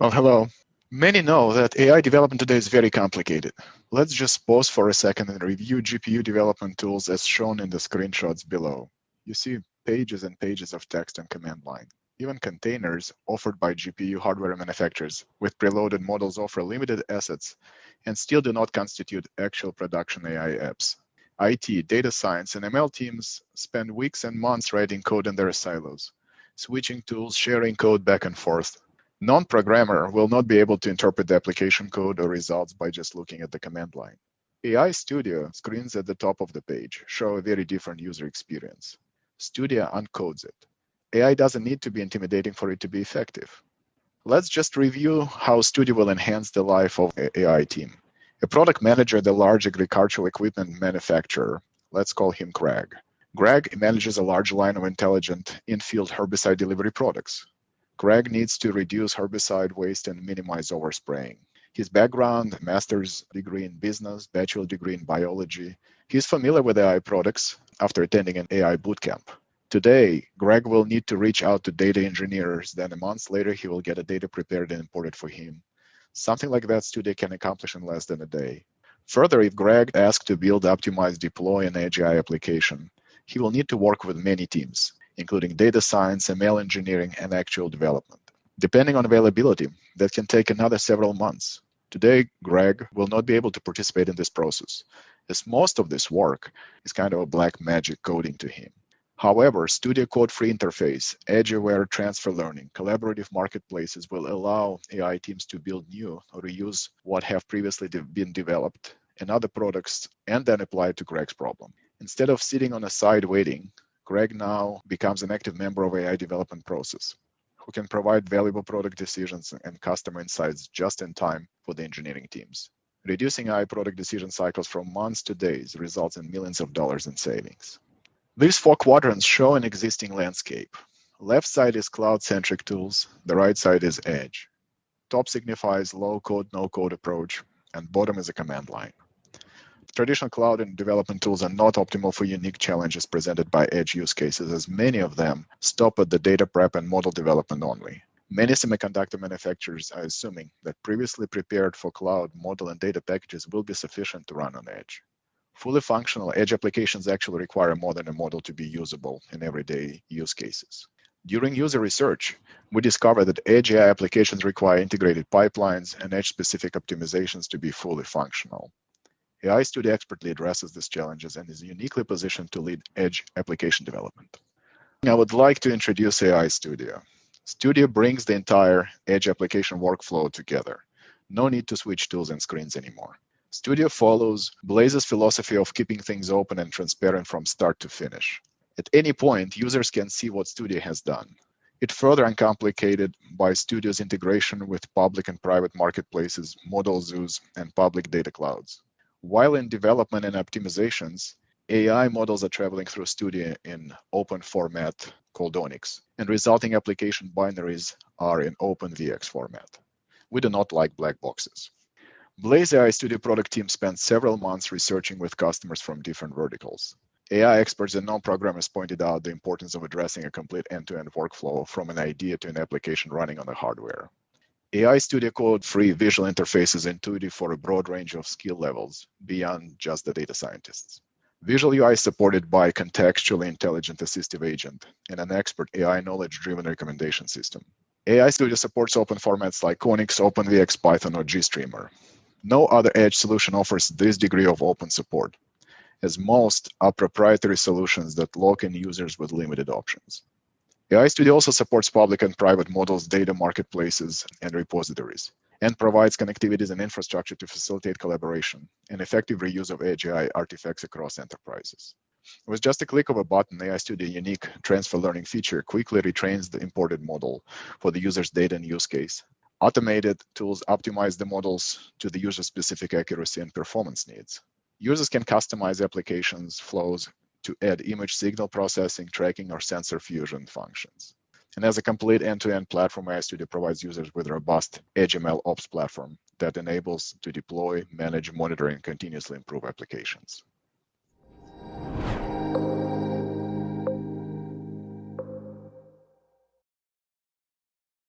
Well, hello. Many know that AI development today is very complicated. Let's just pause for a second and review GPU development tools as shown in the screenshots below. You see pages and pages of text and command line. Even containers offered by GPU hardware manufacturers with preloaded models offer limited assets and still do not constitute actual production AI apps. IT, data science, and ML teams spend weeks and months writing code in their silos, switching tools, sharing code back and forth. Non-programmer will not be able to interpret the application code or results by just looking at the command line. AI Studio screens at the top of the page show a very different user experience. Studio uncodes it. AI doesn't need to be intimidating for it to be effective. Let's just review how Studio will enhance the life of an AI team. A product manager at a large agricultural equipment manufacturer, let's call him Greg. Greg manages a large line of intelligent in-field herbicide delivery products. Greg needs to reduce herbicide waste and minimize overspraying. His background, master's degree in business, bachelor degree in biology. He's familiar with AI products after attending an AI bootcamp. Today, Greg will need to reach out to data engineers. Then a month later, he will get a data prepared and imported for him. Something like that Studio can accomplish in less than a day. Further, if Greg asks to build, optimize, deploy an edge AI application, he will need to work with many teams, including data science, ML engineering, and actual development. Depending on availability, that can take another several months. Today, Greg will not be able to participate in this process, as most of this work is kind of a black magic coding to him. However, Studio Code-free interface, edge-aware transfer learning, collaborative marketplaces will allow AI teams to build new or reuse what have previously been developed and other products and then apply it to Greg's problem. Instead of sitting on the side waiting, Greg now becomes an active member of AI development process who can provide valuable product decisions and customer insights just in time for the engineering teams. Reducing AI product decision cycles from months to days results in millions of dollars in savings. These four quadrants show an existing landscape. Left side is cloud-centric tools, the right side is edge. Top signifies low-code, no-code approach, and bottom is a command line. Traditional cloud and development tools are not optimal for unique challenges presented by edge use cases, as many of them stop at the data prep and model development only. Many semiconductor manufacturers are assuming that previously prepared for cloud model and data packages will be sufficient to run on edge. Fully functional edge applications actually require more than a model to be usable in everyday use cases. During user research, we discovered that edge AI applications require integrated pipelines and edge-specific optimizations to be fully functional. AI Studio expertly addresses these challenges and is uniquely positioned to lead edge application development. I would like to introduce AI Studio. Studio brings the entire edge application workflow together. No need to switch tools and screens anymore. Studio follows Blaize's philosophy of keeping things open and transparent from start to finish. At any point, users can see what Studio has done. It's further uncomplicated by Studio's integration with public and private marketplaces, model zoos, and public data clouds. While in development and optimizations, AI models are traveling through Studio in open format called ONNX, and resulting application binaries are in OpenVX format. We do not like black boxes. Blaize AI Studio product team spent several months researching with customers from different verticals. AI experts and non-programmers pointed out the importance of addressing a complete end-to-end workflow from an idea to an application running on the hardware. AI Studio code-free visual interface is intuitive for a broad range of skill levels beyond just the data scientists. Visual UI is supported by a contextually intelligent assistive agent and an expert AI knowledge-driven recommendation system. AI Studio supports open formats like ONNX, OpenVX, Python, or GStreamer. No other edge solution offers this degree of open support, as most are proprietary solutions that lock in users with limited options. AI Studio also supports public and private models, data marketplaces, and repositories, and provides connectivities and infrastructure to facilitate collaboration and effective reuse of edge AI artifacts across enterprises. With just a click of a button, AI Studio unique transfer learning feature quickly retrains the imported model for the user's data and use case. Automated tools optimize the models to the user-specific accuracy and performance needs. Users can customize applications flows to add image signal processing, tracking, or sensor fusion functions. And as a complete end-to-end platform, AI Studio provides users with a robust Edge ML Ops platform that enables to deploy, manage, monitor, and continuously improve applications.